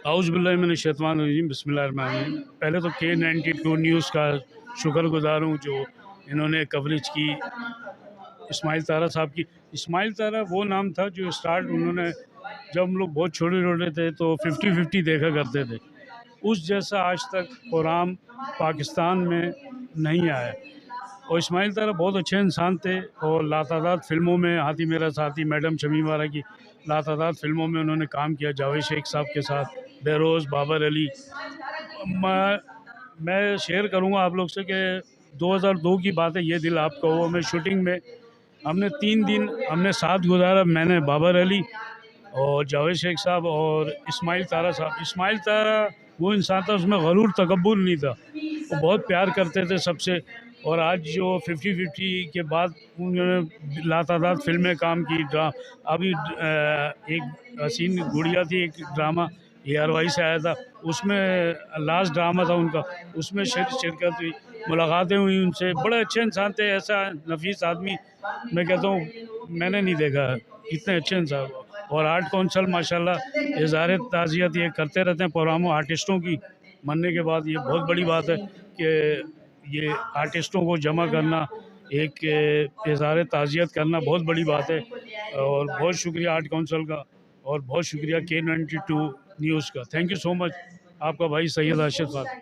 औज़ुबिल्लाहिमिनश्शैतानिर्रजीम बिस्मिल्लाहिर्रहमानिर्रहीम। पहले तो K92 न्यूज़ का शुक्रगुज़ार हूँ जो इन्होंने कवरेज की इस्माइल तारा साहब की। इस्माइल तारा वो नाम था जो स्टार्ट उन्होंने, जब हम लोग बहुत छोटे छोटे थे तो 50-50 देखा करते थे, उस जैसा आज तक प्रोग्राम पाकिस्तान में नहीं आया। और इस्माइल तारा बहुत अच्छे इंसान थे और लातादाद फ़िल्मों में, हाथी मेरा साथी, मैडम शमीम आरा की लातादाद फ़िल्मों में उन्होंने काम किया, जावेद शेख साहब के साथ, बेरोज़, बाबर अली। मैं शेयर करूंगा आप लोग से कि 2002 की बात है, ये दिल आपका हुआ में शूटिंग में हमने 3 दिन हमने साथ गुजारा, मैंने, बाबर अली और जावेद शेख साहब और इस्माइल तारा साहब। इस्माइल तारा वो इंसान था, उसमें गरूर तकब्बुर नहीं था, वो बहुत प्यार करते थे सबसे। और आज जो 50-50 के बाद उन्होंने लातादाद फिल्में काम की, अभी एक हसीन गुड़िया थी, एक ड्रामा ARY से आया था, उसमें लास्ट ड्रामा था उनका, उसमें शिरकत हुई, मुलाकातें हुई उनसे। बड़े अच्छे इंसान थे, ऐसा नफीस आदमी मैं कहता हूँ मैंने नहीं देखा है, इतने अच्छे इंसान। और आर्ट कौंसल माशाल्लाह इज़हार ताज़ियत ये करते रहते हैं प्रोग्रामों आर्टिस्टों की मरने के बाद। ये बहुत बड़ी बात है कि ये आर्टिस्टों को जमा करना, एक इज़हार ताज़ियत करना बहुत बड़ी बात है। और बहुत शुक्रिया आर्ट कौंसल का और बहुत शुक्रिया K92 न्यूज़ का। Thank you so much. आपका भाई सैयद आशिफ खान।